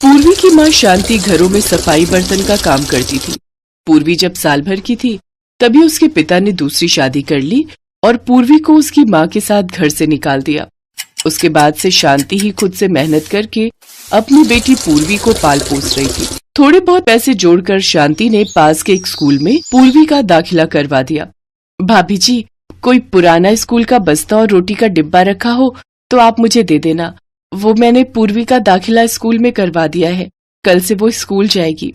पूर्वी की माँ शांति घरों में सफाई बर्तन का काम करती थी। पूर्वी जब साल भर की थी तभी उसके पिता ने दूसरी शादी कर ली और पूर्वी को उसकी माँ के साथ घर से निकाल दिया। उसके बाद से शांति ही खुद से मेहनत करके अपनी बेटी पूर्वी को पाल पोस रही थी। थोड़े बहुत पैसे जोड़कर शांति ने पास के एक स्कूल में पूर्वी का दाखिला करवा दिया। भाभी जी, कोई पुराना स्कूल का बस्ता और रोटी का डिब्बा रखा हो तो आप मुझे दे देना। वो मैंने पूर्वी का दाखिला स्कूल में करवा दिया है, कल से वो स्कूल जाएगी।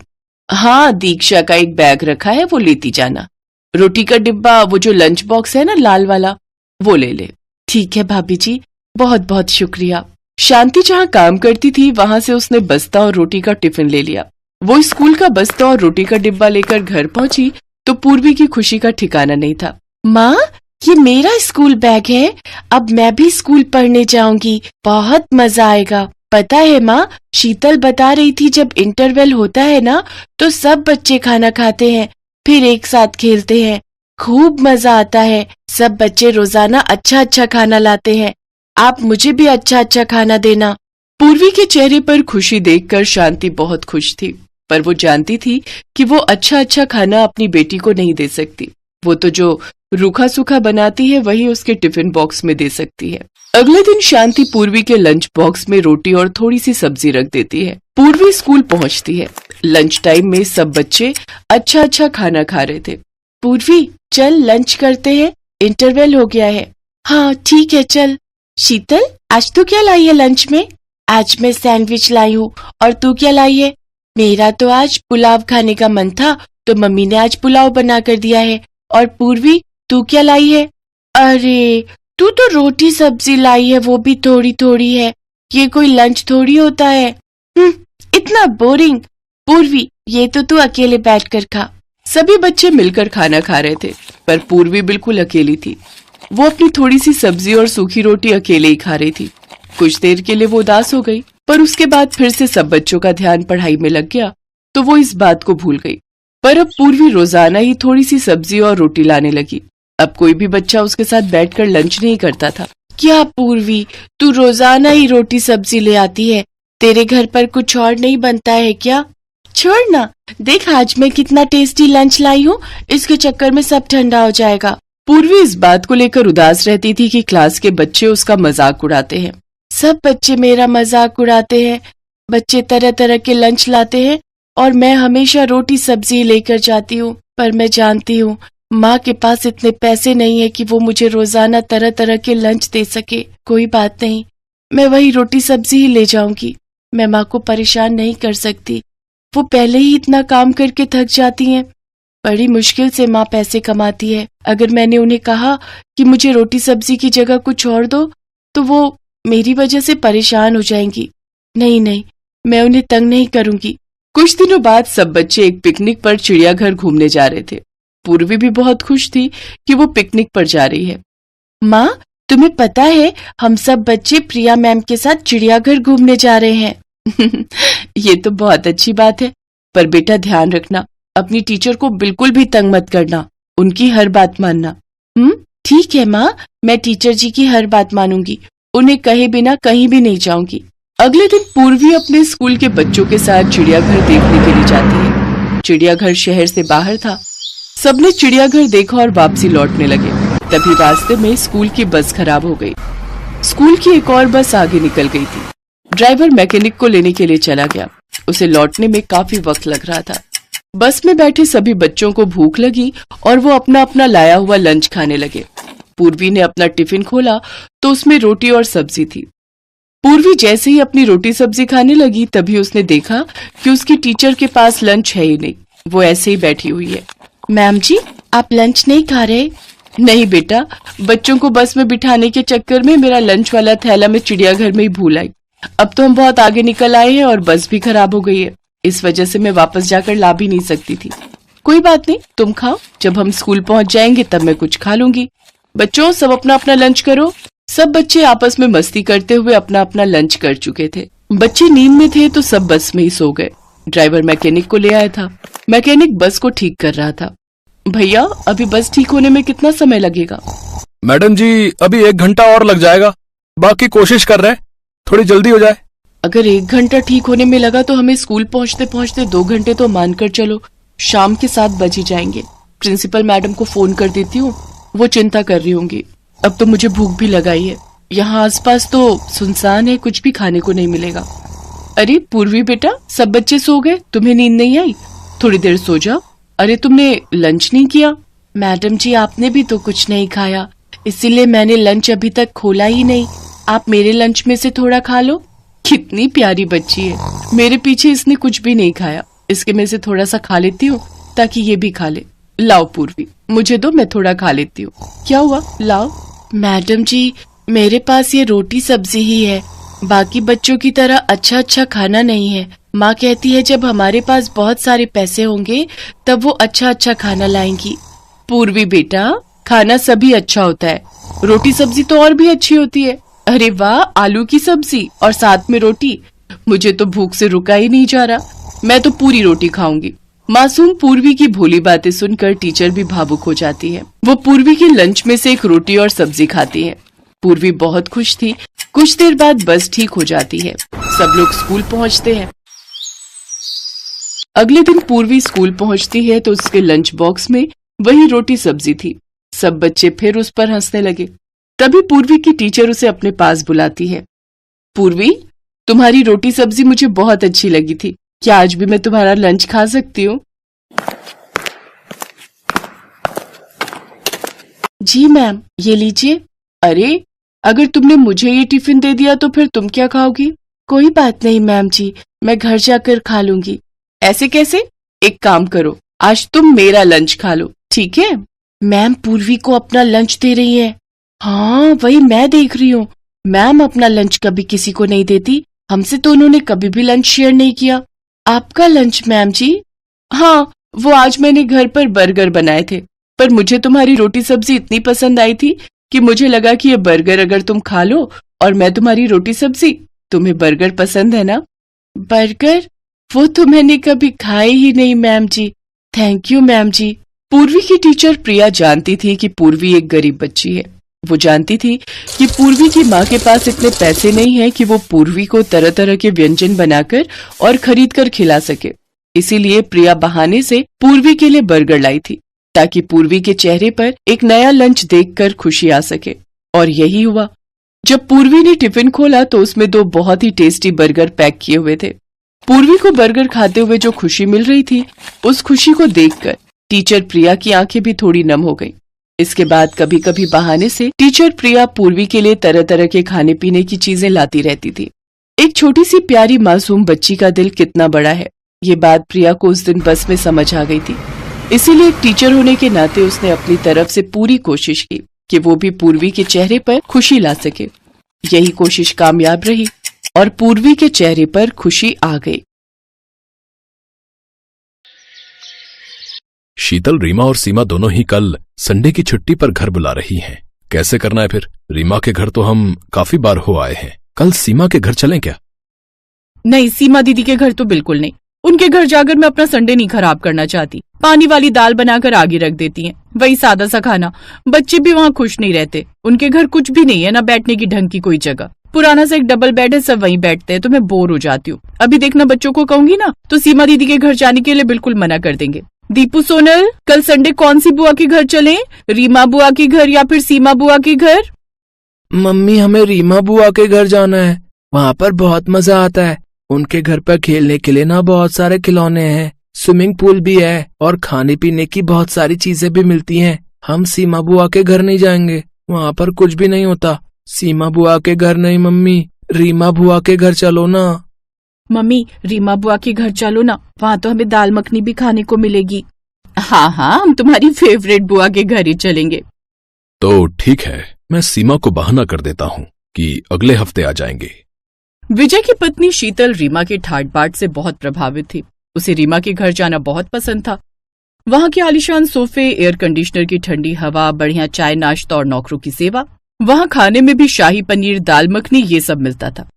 हाँ, दीक्षा का एक बैग रखा है, वो लेती जाना। रोटी का डिब्बा, वो जो लंच बॉक्स है ना लाल वाला, वो ले ले। ठीक है भाभी जी, बहुत बहुत शुक्रिया। शांति जहाँ काम करती थी वहां से उसने बस्ता और रोटी का टिफिन ले लिया। वो स्कूल का बस्ता और रोटी का डिब्बा लेकर घर पहुंची तो पूर्वी की खुशी का ठिकाना नहीं था। माँ, ये मेरा स्कूल बैग है, अब मैं भी स्कूल पढ़ने जाऊंगी, बहुत मजा आएगा। पता है माँ, शीतल बता रही थी जब इंटरवल होता है ना तो सब बच्चे खाना खाते हैं, फिर एक साथ खेलते हैं, खूब मजा आता है। सब बच्चे रोजाना अच्छा अच्छा खाना लाते हैं, आप मुझे भी अच्छा अच्छा खाना देना। पूर्वी के चेहरे पर खुशी देखकर शांति बहुत खुश थी, पर वो जानती थी कि वो अच्छा अच्छा खाना अपनी बेटी को नहीं दे सकती। वो तो जो रूखा सूखा बनाती है वही उसके टिफिन बॉक्स में दे सकती है। अगले दिन शांति पूर्वी के लंच बॉक्स में रोटी और थोड़ी सी सब्जी रख देती है। पूर्वी स्कूल पहुंचती है। लंच टाइम में सब बच्चे अच्छा अच्छा खाना खा रहे थे। पूर्वी, चल लंच करते हैं, इंटरवल हो गया है। हाँ ठीक है, चल। शीतल, आज तू क्या लाई है लंच में? आज मैं सैंडविच लाई हूँ, और तू क्या लाई है? मेरा तो आज पुलाव खाने का मन था तो मम्मी ने आज पुलाव बना कर दिया है। और पूर्वी, तू क्या लाई है? अरे, तू तो रोटी सब्जी लाई है, वो भी थोड़ी थोड़ी है, ये कोई लंच थोड़ी होता है। इतना बोरिंग। पूर्वी, ये तो तू अकेले बैठकर खा। सभी बच्चे मिलकर खाना खा रहे थे पर पूर्वी बिल्कुल अकेली थी। वो अपनी थोड़ी सी सब्जी और सूखी रोटी अकेले ही खा रही थी। कुछ देर के लिए वो उदास हो गई, पर उसके बाद फिर से सब बच्चों का ध्यान पढ़ाई में लग गया तो वो इस बात को भूल गई। पर अब पूर्वी रोजाना ही थोड़ी सी सब्जी और रोटी लाने लगी। अब कोई भी बच्चा उसके साथ बैठकर लंच नहीं करता था। क्या पूर्वी, तू रोजाना ही रोटी सब्जी ले आती है, तेरे घर पर कुछ और नहीं बनता है क्या? छोड़ ना, देख आज मैं कितना टेस्टी लंच लाई हूँ, इसके चक्कर में सब ठंडा हो जाएगा। पूर्वी इस बात को लेकर उदास रहती थी कि क्लास के बच्चे उसका मजाक उड़ाते हैं। सब बच्चे मेरा मजाक उड़ाते हैं, बच्चे तरह तरह के लंच लाते हैं और मैं हमेशा रोटी सब्जी लेकर जाती हूँ। पर मैं जानती हूँ माँ के पास इतने पैसे नहीं है कि वो मुझे रोजाना तरह तरह के लंच दे सके। कोई बात नहीं, मैं वही रोटी सब्जी ही ले जाऊंगी। मैं माँ को परेशान नहीं कर सकती, वो पहले ही इतना काम करके थक जाती हैं। बड़ी मुश्किल से माँ पैसे कमाती है। अगर मैंने उन्हें कहा कि मुझे रोटी सब्जी की जगह कुछ और दो तो वो मेरी वजह से परेशान हो जाएंगी। नहीं नहीं, मैं उन्हें तंग नहीं करूंगी। कुछ दिनों बाद सब बच्चे एक पिकनिक पर चिड़ियाघर घूमने जा रहे थे। पूर्वी भी बहुत खुश थी कि वो पिकनिक पर जा रही है। माँ, तुम्हें पता है हम सब बच्चे प्रिया मैम के साथ चिड़ियाघर घूमने जा रहे हैं। ये तो बहुत अच्छी बात है, पर बेटा ध्यान रखना, अपनी टीचर को बिल्कुल भी तंग मत करना, उनकी हर बात मानना। ठीक है माँ, मैं टीचर जी की हर बात मानूंगी, उन्हें कहे बिना कहीं भी नहीं जाऊंगी। अगले दिन पूर्वी अपने स्कूल के बच्चों के साथ चिड़ियाघर देखने के लिए जाती है। चिड़ियाघर शहर से बाहर था। सबने चिड़ियाघर देखा और वापसी लौटने लगे। तभी रास्ते में स्कूल की बस खराब हो गई। स्कूल की एक और बस आगे निकल गई थी। ड्राइवर मैकेनिक को लेने के लिए चला गया। उसे लौटने में काफी वक्त लग रहा था। बस में बैठे सभी बच्चों को भूख लगी और वो अपना अपना लाया हुआ लंच खाने लगे। पूर्वी ने अपना टिफिन खोला तो उसमें रोटी और सब्जी थी। पूर्वी जैसे ही अपनी रोटी सब्जी खाने लगी तभी उसने देखा कि उसकी टीचर के पास लंच है ही नहीं, वो ऐसे ही बैठी हुई है। मैम जी, आप लंच नहीं खा रहे? नहीं बेटा, बच्चों को बस में बिठाने के चक्कर में मेरा लंच वाला थैला मैं चिड़ियाघर में ही भूल आई। अब तो हम बहुत आगे निकल आए हैं और बस भी खराब हो गई है, इस वजह से मैं वापस जाकर ला भी नहीं सकती थी। कोई बात नहीं, तुम खाओ, जब हम स्कूल पहुंच जाएंगे तब मैं कुछ खा लूंगी। बच्चों, सब अपना अपना लंच करो। सब बच्चे आपस में मस्ती करते हुए अपना अपना लंच कर चुके थे। बच्चे नींद में थे तो सब बस में ही सो गए। ड्राइवर मैकेनिक को ले आया था। मैकेनिक बस को ठीक कर रहा था। भैया, अभी बस ठीक होने में कितना समय लगेगा? मैडम जी, अभी 1 घंटा और लग जाएगा, बाकी कोशिश कर रहे हैं थोड़ी जल्दी हो जाए। अगर 1 घंटा ठीक होने में लगा तो हमें स्कूल पहुंचते पहुंचते 2 घंटे तो मानकर चलो शाम के 7 बज ही जाएंगे। प्रिंसिपल मैडम को फोन कर देती हूँ, वो चिंता कर रही होंगी। अब तो मुझे भूख भी लगाई है, यहाँ आसपास तो सुनसान है, कुछ भी खाने को नहीं मिलेगा। अरे पूर्वी बेटा, सब बच्चे सो गए, तुम्हें नींद नहीं आई? थोड़ी देर सो जाओ। अरे तुमने लंच नहीं किया? मैडम जी आपने भी तो कुछ नहीं खाया, इसीलिए मैंने लंच अभी तक खोला ही नहीं। आप मेरे लंच में से थोड़ा खा लो। कितनी प्यारी बच्ची है, मेरे पीछे इसने कुछ भी नहीं खाया, इसके में से थोड़ा सा खा लेती हूँ ताकि ये भी खा ले। लाओ पूर्वी, मुझे दो, मैं थोड़ा खा लेती हूँ। क्या हुआ, लाओ। मैडम जी मेरे पास ये रोटी सब्जी ही है, बाकी बच्चों की तरह अच्छा अच्छा खाना नहीं है। माँ कहती है जब हमारे पास बहुत सारे पैसे होंगे तब वो अच्छा अच्छा खाना लाएंगी। पूर्वी बेटा, खाना सभी अच्छा होता है, रोटी सब्जी तो और भी अच्छी होती है। अरे वाह, आलू की सब्जी और साथ में रोटी, मुझे तो भूख से रुका ही नहीं जा रहा, मैं तो पूरी रोटी खाऊंगी। मासूम पूर्वी की भोली बातें सुनकर टीचर भी भावुक हो जाती है। वो पूर्वी के लंच में से एक रोटी और सब्जी खाती है। पूर्वी बहुत खुश थी। कुछ देर बाद बस ठीक हो जाती है, सब लोग स्कूल पहुंचते हैं। अगले दिन पूर्वी स्कूल पहुंचती है तो उसके लंच बॉक्स में वही रोटी सब्जी थी। सब बच्चे फिर उस पर हंसने लगे। तभी पूर्वी की टीचर उसे अपने पास बुलाती है। पूर्वी, तुम्हारी रोटी सब्जी मुझे बहुत अच्छी लगी थी, क्या आज भी मैं तुम्हारा लंच खा सकती हूँ? जी मैम, ये लीजिए। अरे, अगर तुमने मुझे ये टिफिन दे दिया तो फिर तुम क्या खाओगी? कोई बात नहीं मैम जी, मैं घर जाकर खा लूंगी। ऐसे कैसे? एक काम करो, आज तुम मेरा लंच खा लो, ठीक है? मैम पूर्वी को अपना लंच दे रही है। हाँ वही मैं देख रही हूँ, मैम अपना लंच कभी किसी को नहीं देती, हमसे तो उन्होंने कभी भी लंच शेयर नहीं किया। आपका लंच मैम जी? हाँ, वो आज मैंने घर पर बर्गर बनाए थे, पर मुझे तुम्हारी रोटी सब्जी इतनी पसंद आई थी कि मुझे लगा कि ये बर्गर अगर तुम खा लो और मैं तुम्हारी रोटी सब्जी, तुम्हें बर्गर पसंद है ना? बर्गर? वो तो मैंने कभी खाए ही नहीं ma'am ji. Thank you ma'am ji. Purvi की टीचर प्रिया जानती थी कि पूर्वी एक गरीब बच्ची है। वो जानती थी कि पूर्वी की माँ के पास इतने पैसे नहीं हैं कि वो पूर्वी को तरह तरह के व्यंजन बनाकर और खरीद कर खिला सके। इसीलिए प्रिया बहाने से पूर्वी के लिए बर्गर लाई थी ताकि पूर्वी के चेहरे पर एक नया लंच देखकर खुशी आ सके। और यही हुआ। जब पूर्वी ने टिफिन खोला तो उसमें 2 बहुत ही टेस्टी बर्गर पैक किए हुए थे। पूर्वी को बर्गर खाते हुए जो खुशी मिल रही थी, उस खुशी को देखकर टीचर प्रिया की आंखें भी थोड़ी नम हो गईं। इसके बाद कभी कभी बहाने से टीचर प्रिया पूर्वी के लिए तरह तरह के खाने पीने की चीजें लाती रहती थी। एक छोटी सी प्यारी मासूम बच्ची का दिल कितना बड़ा है, ये बात प्रिया को उस दिन बस में समझ आ गई थी। इसीलिए एक टीचर होने के नाते उसने अपनी तरफ से पूरी कोशिश की कि वो भी पूर्वी के चेहरे पर खुशी ला सके। यही कोशिश कामयाब रही और पूर्वी के चेहरे पर खुशी आ गई। शीतल, रीमा और सीमा दोनों ही कल संडे की छुट्टी पर घर बुला रही हैं। कैसे करना है फिर? रीमा के घर तो हम काफी बार हो आए हैं, कल सीमा के घर चलें क्या? नहीं, सीमा दीदी के घर तो बिल्कुल नहीं। उनके घर जाकर मैं अपना संडे नहीं खराब करना चाहती। पानी वाली दाल बनाकर आगे रख देती हैं, वही सादा सा खाना। बच्चे भी वहाँ खुश नहीं रहते। उनके घर कुछ भी नहीं है, ना बैठने की ढंग की कोई जगह। पुराना सा एक डबल बेड है, सब वहीं बैठते हैं, तो मैं बोर हो जाती हूँ। अभी देखना बच्चों को कहूंगी ना तो सीमा दीदी के घर जाने के लिए बिल्कुल मना कर देंगे। दीपू, सोनल, कल संडे कौन सी बुआ के घर चलें? रीमा बुआ के घर या फिर सीमा बुआ के घर? मम्मी, हमें रीमा बुआ के घर जाना है, वहाँ पर बहुत मजा आता है। उनके घर पर खेलने के लिए ना बहुत सारे खिलौने हैं, स्विमिंग पूल भी है और खाने पीने की बहुत सारी चीजें भी मिलती हैं। हम सीमा बुआ के घर नहीं जाएंगे, वहाँ पर कुछ भी नहीं होता। सीमा बुआ के घर नहीं मम्मी, रीमा बुआ के घर चलो ना। मम्मी, रीमा बुआ के घर चलो ना, वहाँ तो हमें दाल मखनी भी खाने को मिलेगी। हाँ हाँ, हम तुम्हारी फेवरेट बुआ के घर ही चलेंगे। तो ठीक है, मैं सीमा को बहाना कर देता हूँ कि अगले हफ्ते आ जाएंगे। विजय की पत्नी शीतल रीमा के ठाट बाट से बहुत प्रभावित थी। उसे रीमा के घर जाना बहुत पसंद था। वहाँ के आलीशान सोफे, एयर कंडीशनर की ठंडी हवा, बढ़िया चाय नाश्ता और नौकरों की सेवा। वहाँ खाने में भी शाही पनीर, दाल मखनी, ये सब मिलता था।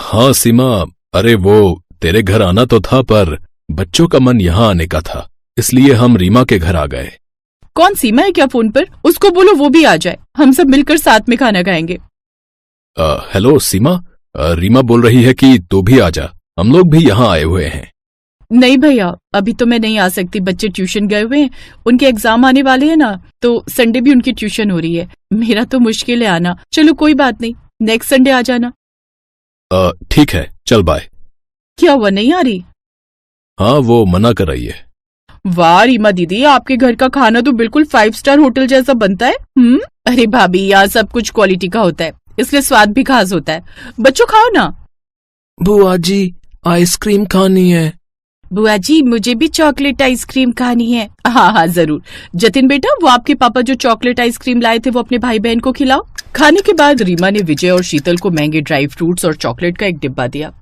हाँ सीमा, अरे वो तेरे घर आना तो था, पर बच्चों का मन यहाँ आने का था, इसलिए हम रीमा के घर आ गए। कौन सीमा है क्या फोन पर? उसको बोलो वो भी आ जाए, हम सब मिलकर साथ में खाना खाएंगे। हेलो सीमा, रीमा बोल रही है कि तू भी आ जा, हम लोग भी यहाँ आए हुए हैं। नहीं भैया, अभी तो मैं नहीं आ सकती, बच्चे ट्यूशन गए हुए हैं, उनके एग्जाम आने वाले हैं ना, तो संडे भी उनकी ट्यूशन हो रही है, मेरा तो मुश्किल है आना। चलो कोई बात नहीं, नेक्स्ट संडे आ जाना। ठीक है, चल बाय। क्या हुआ, नहीं आ रही? हाँ, वो मना कर रही है। वाह रीमा दीदी, आपके घर का खाना तो बिल्कुल 5 स्टार होटल जैसा बनता है। अरे भाभी, यहाँ सब कुछ क्वालिटी का होता है, इसलिए स्वाद भी खास होता है। बच्चों खाओ ना। बुआ जी, आइसक्रीम खानी है। बुआ जी, मुझे भी चॉकलेट आइसक्रीम खानी है। हाँ हाँ जरूर। जतिन बेटा, वो आपके पापा जो चॉकलेट आइसक्रीम लाए थे वो अपने भाई बहन को खिलाओ। खाने के बाद रीमा ने विजय और शीतल को महंगे ड्राई फ्रूट्स और चॉकलेट का एक डिब्बा दिया।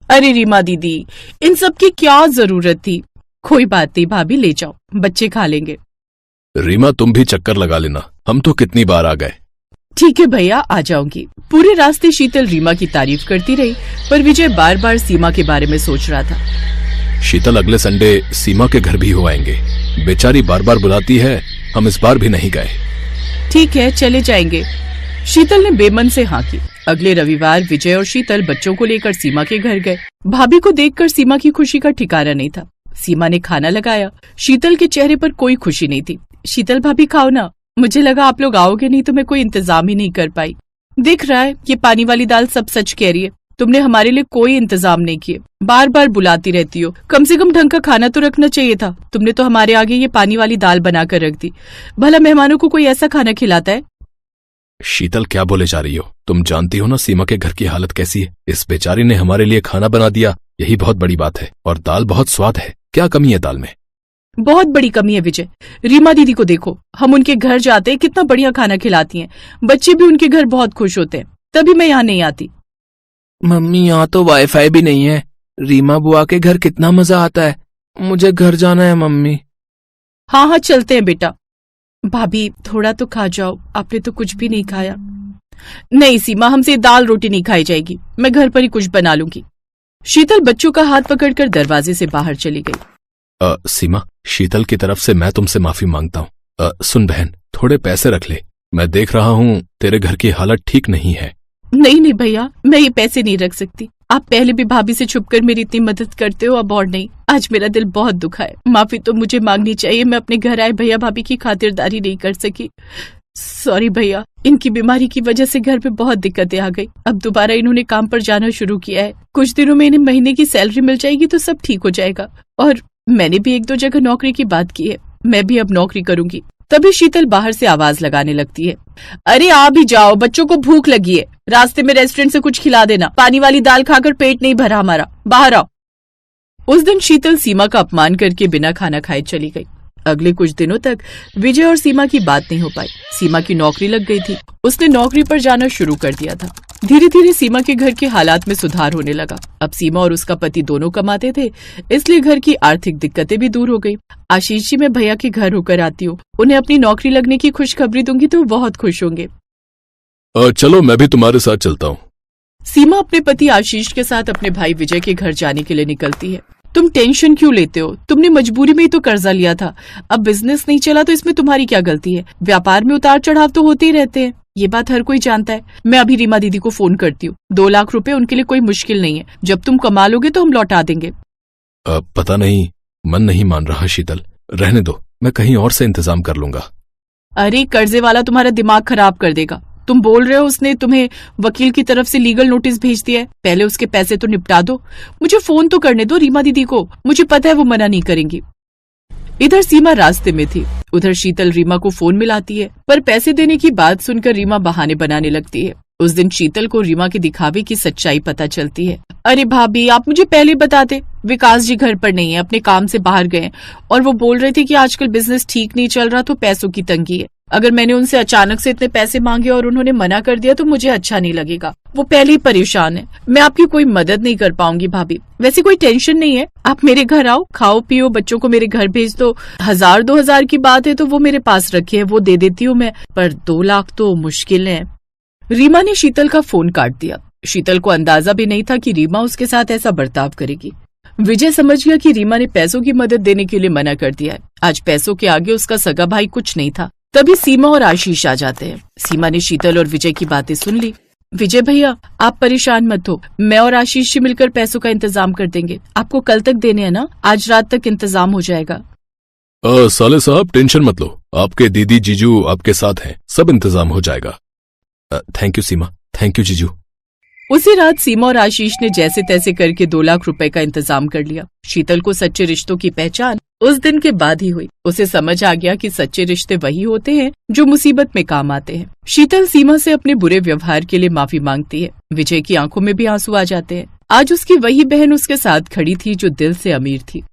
अरे रीमा दीदी, इन सब की क्या जरूरत थी? कोई बात नहीं भाभी, ले जाओ, बच्चे खा लेंगे। रीमा, तुम भी चक्कर लगा लेना, हम तो कितनी बार आ गए। ठीक है भैया, आ जाऊंगी। पूरे रास्ते शीतल रीमा की तारीफ करती रही, पर विजय बार बार सीमा के बारे में सोच रहा था। शीतल अगले संडे सीमा के घर भी हो आएंगे, बेचारी बार बार बुलाती है, हम इस बार भी नहीं गए। ठीक है, चले जाएंगे। शीतल ने बेमन से हाँ की। अगले रविवार विजय और शीतल बच्चों को लेकर सीमा के घर गए। भाभी को देखकर सीमा की खुशी का ठिकाना नहीं था। सीमा ने खाना लगाया, शीतल के चेहरे पर कोई खुशी नहीं थी। शीतल भाभी खाओ ना, मुझे लगा आप लोग आओगे नहीं तो मैं कोई इंतजाम ही नहीं कर पाई। दिख रहा है ये पानी वाली दाल सब सच कह रही है, तुमने हमारे लिए कोई इंतजाम नहीं किए, बार बार बुलाती रहती हो, कम से कम ढंग का खाना तो रखना चाहिए था। तुमने तो हमारे आगे ये पानी वाली दाल बनाकर रख दी। भला मेहमानों को कोई ऐसा खाना खिलाता है? शीतल, क्या बोले जा रही हो? तुम जानती हो ना सीमा के घर की हालत कैसी है। इस बेचारी ने हमारे लिए खाना बना दिया, यही बहुत बड़ी बात है। और दाल बहुत स्वाद है, क्या कमी है दाल में? बहुत बड़ी कमी है विजय। रीमा दीदी को देखो, हम उनके घर जाते हैं, कितना बढ़िया खाना खिलाती हैं, बच्चे भी उनके घर बहुत खुश होते हैं, तभी मैं यहाँ नहीं आती। मम्मी, यहाँ तो वाईफाई भी नहीं है। रीमा बुआ के घर कितना मजा आता है, मुझे घर जाना है मम्मी। हाँ हाँ चलते हैं बेटा। भाभी थोड़ा तो खा जाओ, आपने तो कुछ भी नहीं खाया। नहीं सीमा, हमसे दाल रोटी नहीं खाई जाएगी, मैं घर पर ही कुछ बना लूंगी। शीतल बच्चों का हाथ पकड़कर दरवाजे से बाहर चली गई। सीमा, शीतल की तरफ से मैं तुमसे माफी मांगता हूँ। सुन बहन, थोड़े पैसे रख ले, मैं देख रहा हूँ तेरे घर की हालत ठीक नहीं है। नहीं नहीं भैया, मैं ये पैसे नहीं रख सकती। आप पहले भी भाभी से छुपकर मेरी इतनी मदद करते हो, अब और नहीं। आज मेरा दिल बहुत दुखा है, माफी तो मुझे मांगनी चाहिए। मैं अपने घर आए भैया भाभी की खातिरदारी नहीं कर सकी। सॉरी भैया, इनकी बीमारी की वजह से घर पे बहुत दिक्कतें आ गई। अब दोबारा इन्होंने काम पर जाना शुरू किया है, कुछ दिनों में इन्हें महीने की सैलरी मिल जाएगी तो सब ठीक हो जाएगा। और मैंने भी 1-2 जगह नौकरी की बात की है, मैं भी अब नौकरी करूंगी। तभी शीतल बाहर से आवाज लगाने लगती है। अरे आ भी जाओ, बच्चों को भूख लगी है, रास्ते में रेस्टोरेंट से कुछ खिला देना, पानी वाली दाल खाकर पेट नहीं भरा हमारा, बाहर आओ। उस दिन शीतल सीमा का अपमान करके बिना खाना खाए चली गई। अगले कुछ दिनों तक विजय और सीमा की बात नहीं हो पाई। सीमा की नौकरी लग गई थी, उसने नौकरी पर जाना शुरू कर दिया था। धीरे धीरे सीमा के घर के हालात में सुधार होने लगा। अब सीमा और उसका पति दोनों कमाते थे, इसलिए घर की आर्थिक दिक्कतें भी दूर हो गई। आशीष जी, मैं भैया के घर होकर आती हूँ, उन्हें अपनी नौकरी लगने की खुशखबरी दूंगी तो वो बहुत खुश होंगे। चलो, मैं भी तुम्हारे साथ चलता हूँ। सीमा अपने पति आशीष के साथ अपने भाई विजय के घर जाने के लिए निकलती है। तुम टेंशन क्यों लेते हो? तुमने मजबूरी में ही तो कर्जा लिया था, अब बिजनेस नहीं चला तो इसमें तुम्हारी क्या गलती है? व्यापार में उतार चढ़ाव तो होते ही रहते हैं, ये बात हर कोई जानता है। मैं अभी रीमा दीदी को फोन करती हूँ, 2 लाख रुपए उनके लिए कोई मुश्किल नहीं है, जब तुम कमा लोगे तो हम लौटा देंगे। पता नहीं, मन नहीं मान रहा शीतल, रहने दो, मैं कहीं और से इंतजाम कर लूंगा। अरे कर्जे वाला तुम्हारा दिमाग खराब कर देगा। तुम बोल रहे हो उसने तुम्हें वकील की तरफ से लीगल नोटिस भेज दिया है, पहले उसके पैसे तो निपटा दो। मुझे फोन तो करने दो रीमा दीदी को, मुझे पता है वो मना नहीं करेंगी। इधर सीमा रास्ते में थी, उधर शीतल रीमा को फोन मिलाती है, पर पैसे देने की बात सुनकर रीमा बहाने बनाने लगती है। उस दिन शीतल को रीमा के दिखावे की सच्चाई पता चलती है। अरे भाभी, आप मुझे पहले बताते, विकास जी घर पर नहीं है, अपने काम से बाहर गए, और वो बोल रहे थे कि आजकल बिजनेस ठीक नहीं चल रहा तो पैसों की तंगी है। अगर मैंने उनसे अचानक से इतने पैसे मांगे और उन्होंने मना कर दिया तो मुझे अच्छा नहीं लगेगा। वो पहले ही परेशान है, मैं आपकी कोई मदद नहीं कर पाऊंगी भाभी। वैसे कोई टेंशन नहीं है, आप मेरे घर आओ, खाओ पियो, बच्चों को मेरे घर भेज दो। 1000-2 हजार की बात है तो वो मेरे पास रखे है, वो दे देती हूँ मैं, पर 2 लाख तो मुश्किल है। रीमा ने शीतल का फोन काट दिया। शीतल को अंदाजा भी नहीं था कि रीमा उसके साथ ऐसा बर्ताव करेगी। विजय समझ गया कि रीमा ने पैसों की मदद देने के लिए मना कर दिया है। आज पैसों के आगे उसका सगा भाई कुछ नहीं था। तभी सीमा और आशीष आ जाते हैं। सीमा ने शीतल और विजय की बातें सुन ली। विजय भैया, आप परेशान मत हो, मैं और आशीष जी मिलकर पैसों का इंतजाम कर देंगे। आपको कल तक देने हैं ना? आज रात तक इंतजाम हो जाएगा। साले साहब टेंशन मत लो, आपके दीदी जीजू आपके साथ हैं, सब इंतजाम हो जाएगा। Thank you Seema, thank you जीजू। उसी रात सीमा और आशीष ने जैसे तैसे करके 2 लाख रुपए का इंतजाम कर लिया। शीतल को सच्चे रिश्तों की पहचान उस दिन के बाद ही हुई। उसे समझ आ गया कि सच्चे रिश्ते वही होते हैं जो मुसीबत में काम आते हैं। शीतल सीमा से अपने बुरे व्यवहार के लिए माफी मांगती है। विजय की आंखों में भी आंसू आ जाते हैं। आज उसकी वही बहन उसके साथ खड़ी थी जो दिल से अमीर थी।